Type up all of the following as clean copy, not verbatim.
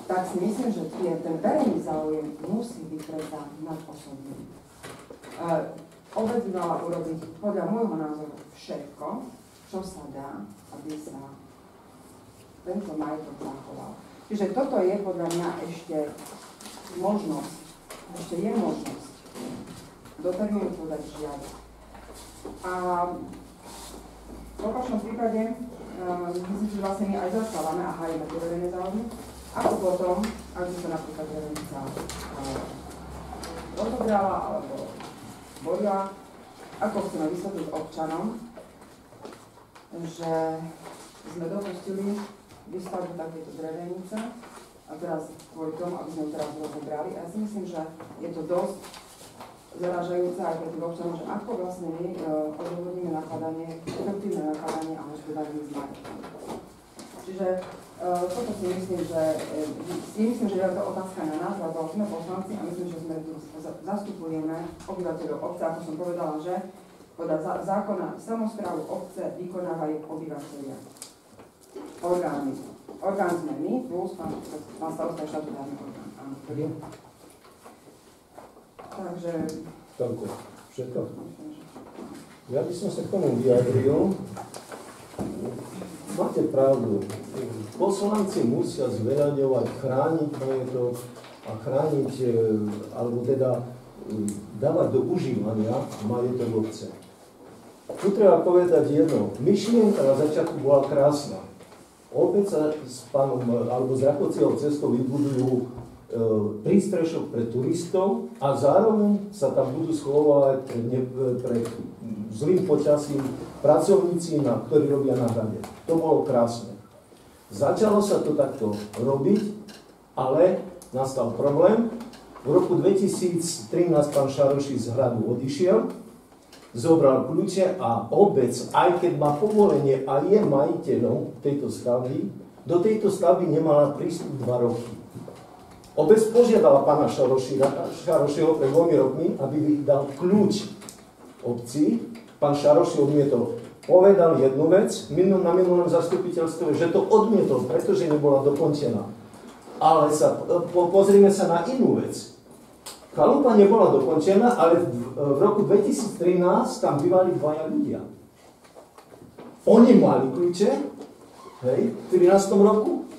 tak si myslím, že ten verejný záujem musí byť predsa nad osobným. Obec by mala urobiť podľa môjho názoru všetko, čo sa dá, aby sa tento majetok zachoval. Čiže toto je podľa mňa ešte možnosť, do termínu podať žiadať. A v opačnom prípade myslím, že vlastne my aj zastávame a hájime tie verejné záujmy, ako potom, ak by sa napríklad verejnica rozobrala alebo borila, ako chceme vysvetliť občanom, že sme dopustili výstavbu takéto drevenice a teraz kvôli tomu, aby sme ju teraz rozobrali. A ja si myslím, že je to dosť zaražajúce aj pre tých občanov, že ako vlastne my odôvodníme nakladanie, efektívne nakladanie a hospodárenie s majetkom. Čiže toto si myslím, že je to otázka na nás, lebo sme poslanci a myslím, že sme tu zastupujeme obyvateľov obce, ako som povedala, že podľa zákona samosprávu obce vykonávajú obyvateľia. Orgán sme my, plus pán starosta je štatutárny orgán. Áno. Takže... Toľko. Všetko. Ja by som sa k tomu vyjadril. Máte pravdu. Poslanci musia zveľaďovať, chrániť majetok a chrániť, alebo teda dávať do užívania majetok obce. Tu treba povedať jedno. Myšlienka na začiatku bola krásna. Opäť sa s pánom, alebo s Rakovciou cestou vybudujú prístrešok pre turistov a zároveň sa tam budú schovávať pred zlým počasím pracovníci, ktorí robia na hrade. To bolo krásne. Začalo sa to takto robiť, ale nastal problém. V roku 2013 pán Šaroši z hradu odišiel, zobral kľúče a obec, aj keď má povolenie a je majiteľom tejto stavby, do tejto stavby nemala prístup 2 roky. Obec požiadala pána Šarošiho pred 2 rokmi, aby dal kľúč obci. Pán Šaroši odmietol. Povedal jednu vec na minulom zastupiteľstve, že to odmietol, pretože nebola dokončená. Ale pozrime sa na inú vec. Chalupa nebola dokončená, ale v roku 2013 tam bývali 2 ľudia. Oni mali kľúče, hej, v 13. roku.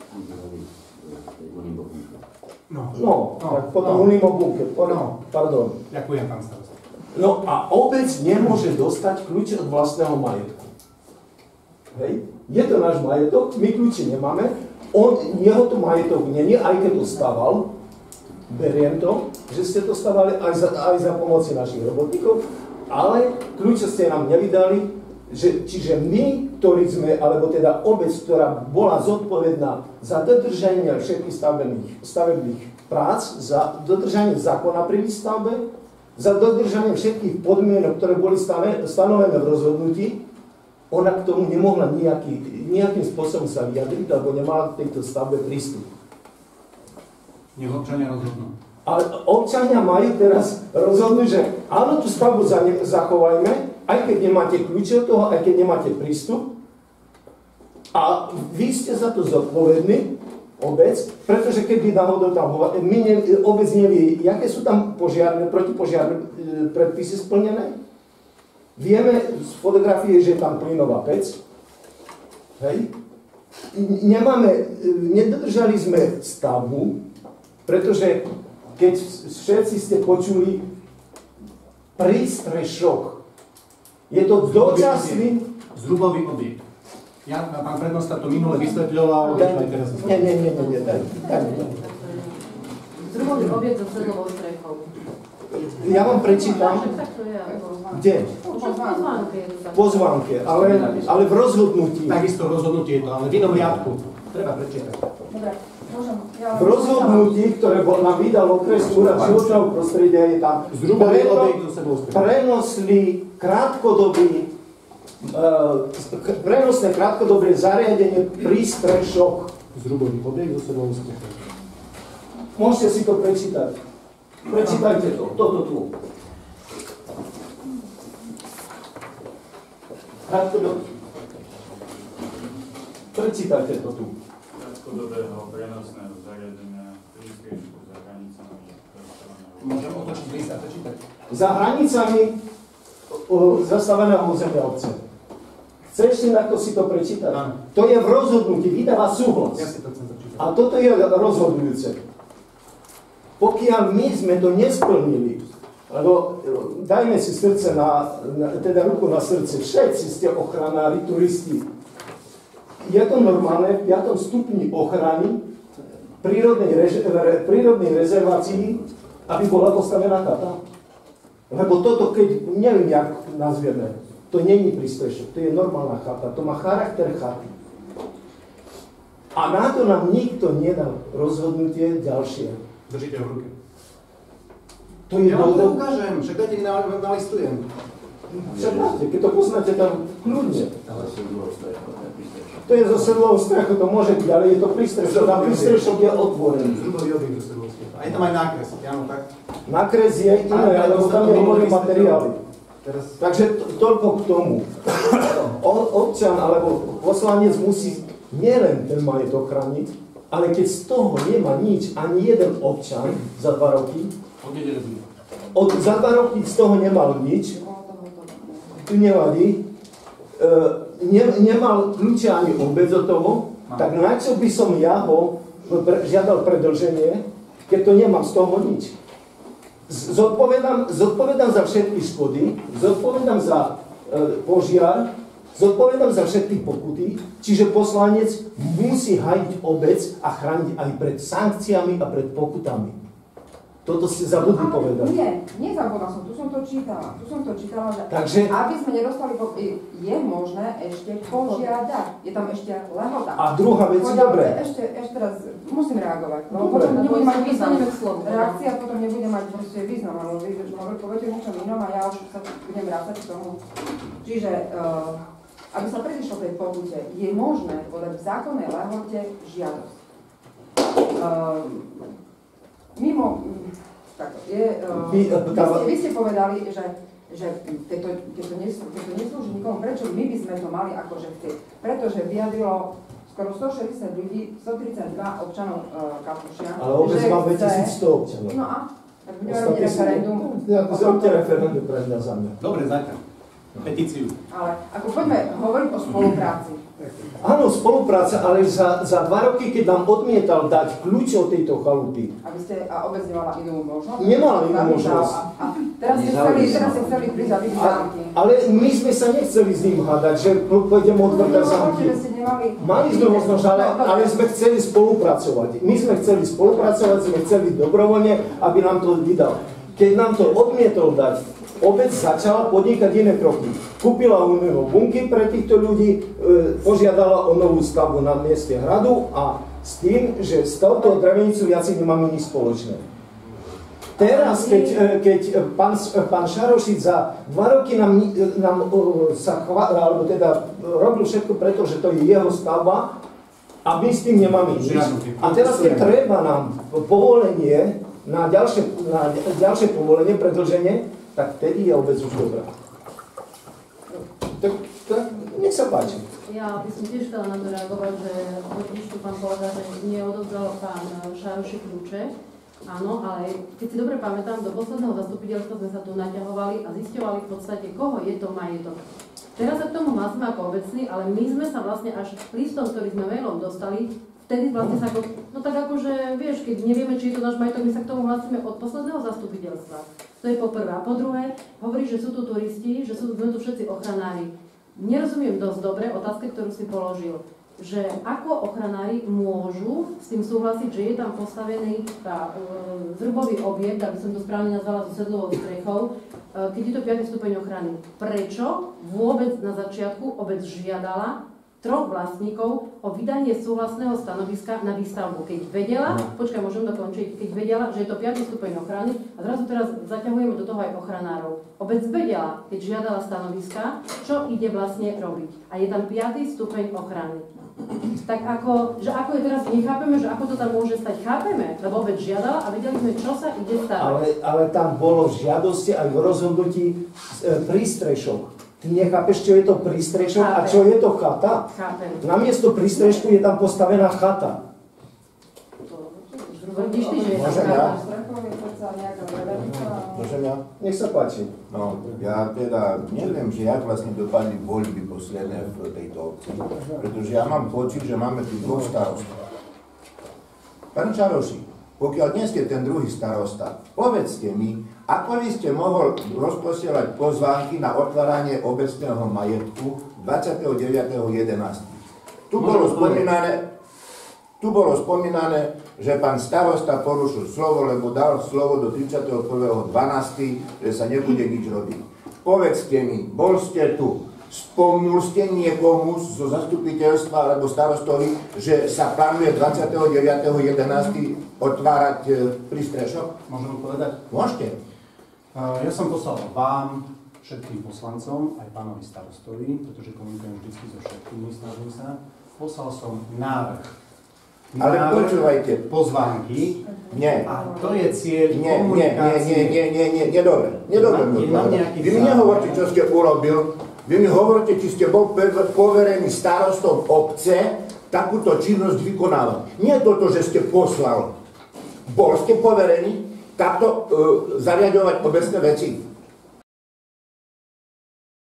Tak potom Unimo bunker. Pardon. Ďakujem, pán starosta. No a obec nemôže dostať kľúče od vlastného majetku. Hej? Je to náš majetok, my kľúče nemáme, jeho to majetok nie, aj keď to staval, beriem to, že ste to stavali aj za pomoci našich robotníkov, ale kľúče ste nám nevydali, čiže my, ktorí sme, alebo teda obec, ktorá bola zodpovedná za dodržanie všetkých stavebných prác, za dodržanie zákona pri výstavbe, za dodržanie všetkých podmienok, ktoré boli stanovené v rozhodnutí, ona k tomu nemohla nejakým spôsobom sa vyjadriť, lebo nemala k tejto stavbe prístup. Nech občania rozhodnú. Ale občania majú teraz rozhodnúť, že áno, tú stavbu zachovajme, aj keď nemáte kľúče od toho, aj keď nemáte prístup. A vy ste za to zodpovední, obec, pretože keby náhodou tam obec nevie, aké sú tam protipožiarne predpisy splnené. Vieme z fotografie, že je tam plynová pec. Hej. Nedodržali sme stavbu, pretože keď všetci ste počuli prístrešok, je to dočasný... Zhrubový objekt. Pán prednosta to minule vysvetľoval, teraz... Nie. Zhrubový objekt so sedlovou strechou. Ja vám prečítam. Kde? Pozvánke, ale v rozhodnutí. Takisto rozhodnutie je to, ale v inom riadku. Treba prečítať. V rozhodnutí, ktoré nám vydal okresný úrad životného prostredia, je tam prenosné krátkodobé zariadenie prístrešok. Zhrubový objekt so sebou strechou. Môžete si to prečítať. Prečítajte to, toto tu. Prečítajte to tu. Krátkodobého prenosného čítať. Za hranicami zastaveného územia obce. Chceš si na to si to prečítať? Áno. To je v rozhodnutí, vydáva súhlas. Ja si to chcem začítať. A toto je rozhodujúce. Pokiaľ my sme to nesplnili, lebo dajme si srdce teda ruku na srdce, všetci ste ochranári, turisti. Je to normálne v 5. stupni ochrany prírodnej rezervácii, aby bola postavená chata? Lebo toto, keď neviem, jak nazvieme, to není prístrešok, to je normálna chata, to má charakter chaty. A na to nám nikto nedal rozhodnutie ďalšie. Držíte ho v ruke. To je Ja vám to dôvod. ukážem, však dajte mi nalistujem. Však máte, keď to poznáte tam kľudne. To je zo sedlovou strechu, to môže byť, ale je to prístrešok. A prístrešok je otvorený. Zrubový objekt do sedlovského. A je tam aj nákres, áno, tak? Nakres je iné, lebo tam je hovorí materiály. Teraz Takže toľko k tomu. Občan alebo poslanec musí nielen ten majetok chrániť, ale keď z toho nemá nič, ani jeden občan za 2 roky, za 2 roky z toho nemal nič, tu nevadí, nemal kľúče ani obec od toho, tak na čo by som ja ho žiadal predĺženie, keď to nemám z toho nič. Zodpovedám za všetky škody, zodpovedám za požiar, zodpovedám za všetky pokuty, čiže poslanec musí hajiť obec a chrániť aj pred sankciami a pred pokutami. Toto ste zabudli povedať. Nie, nezabudla som, tu som to čítala, že Takže, aby sme nedostali, je možné ešte požiadať, je tam ešte lehota. a druhá vec, dobre. Ešte raz, musím reagovať, no Dobre. potom nebude mať význam. Dostaneme k slovu. Reakcia potom nebude mať proste význam, ale vy poviete niečo inom a ja už sa budem vrácať k tomu. Čiže, aby sa predišlo tej pokute, je možné podať v zákonnej lehote žiadosť. Vy ste povedali, že keď to neslúži nikomu, prečo my by sme to mali akože chcieť? Pretože vyjadrilo skoro 160 ľudí, 132 občanov Kapušia. Ale obec má 2100 občanov. No a? Tak budeme robiť referendum. Zrobte referendum pre mňa za mňa. dobre, zajtra. Petíciu. Ale ako poďme hovoriť o spolupráci. Áno, spolupráca, ale za 2 roky, keď nám odmietal dať kľúče od tejto chalupy, A obec nemala inú možnosť? Nemala inú možnosť. A teraz ste chceli prísť a vybiť zámky. ale my sme sa nechceli s ním hádať, že pôjdeme od vrta zámky. Mali sme možnosť, ale sme chceli spolupracovať. My sme chceli spolupracovať, sme chceli dobrovoľne, aby nám to vydal. Keď nám to odmietol dať, obec začala podnikať iné kroky. Kúpila umelé bunky pre týchto ľudí, požiadala o novú stavbu na mieste hradu a s tým, že s touto drevenicou viacej nemáme nič spoločné. Teraz, keď pán Šarošič za 2 roky nám alebo teda robil všetko preto, že to je jeho stavba a my s tým nemáme nič. A teraz, keď treba nám povolenie na ďalšie povolenie, predĺženie, tak vtedy je obec už dobrá. Tak nech sa páči. Ja by som tiež chcela na to reagovať, že totiž tu pán kolega, že neodovzdal pán Šaroši kľúče. Áno, ale keď si dobre pamätám, do posledného zastupiteľstva sme sa tu naťahovali a zisťovali v podstate, koho je to majetok. Teraz sa k tomu hlásime ako obecný, ale my sme sa vlastne až listom, ktorý sme mailom dostali, vtedy vlastne sa ako, no tak akože, vieš, keď nevieme, či je to náš majetok, my sa k tomu hlásime od posledného zastupiteľstva. To je po prvé. A po druhé, hovorí, že sú tu turisti, že sme tu všetci ochranári. Nerozumiem dosť dobre otázke, ktorú si položil, že ako ochranári môžu s tým súhlasiť, že je tam postavený zrubový objekt, aby som to správne nazvala so sedlovou strechou, keď je to 5. stupeň ochrany. Prečo vôbec na začiatku obec žiadala 3 vlastníkov o vydanie súhlasného stanoviska na výstavbu. Keď vedela, počkaj, môžem dokončiť, keď vedela, že je to 5. stupeň ochrany a zrazu teraz zaťahujeme do toho aj ochranárov. Obec vedela, keď žiadala stanoviska, čo ide vlastne robiť. A je tam 5. stupeň ochrany. Tak ako je teraz, nechápeme, že ako to tam môže stať. Chápeme, lebo obec žiadala a vedeli sme, čo sa ide stať. Ale tam bolo v žiadosti aj v rozhodnutí prístrešok. Ty nechápeš, čo je to prístrešok a čo je to chata? Chápem. Namiesto prístrešku je tam postavená chata. To Tvrdíš ty, že je Môžem tam ja? Strechovie, predsa nejaká drevenica. Môžem ja? Nech sa páči. No, ja teda neviem, že jak vlastne dopadli voľby posledné v tejto obci. Pretože ja mám pocit, že máme tu dvoch starostov. Pán Čaroši, pokiaľ nie ste ten druhý starosta, povedzte mi, ako by ste mohol rozposielať pozvánky na otváranie obecného majetku 29.11. Tu bolo spomínané, že pán starosta porušil slovo, lebo dal slovo do 31.12., že sa nebude nič robiť. Povedzte mi, bol ste tu, spomnul ste niekomu zo zastupiteľstva alebo starostovi, že sa plánuje 29.11. otvárať prístrešok? Môžem povedať? Môžete. Ja som poslal vám, všetkým poslancom, aj pánovi starostovi, pretože komunikujem vždy so všetkými, snažím sa. Poslal som návrh. Ale počúvajte. Pozvánky. Nie. A to je cieľ komunikácie. Nie, dobre. nejaký Vy mi nehovorte, čo ste urobil. Vy mi hovorte, či ste bol poverený starostom obce takúto činnosť vykonávať. Nie toto, že ste poslal. Bol ste poverení takto zariadovať obecné veci.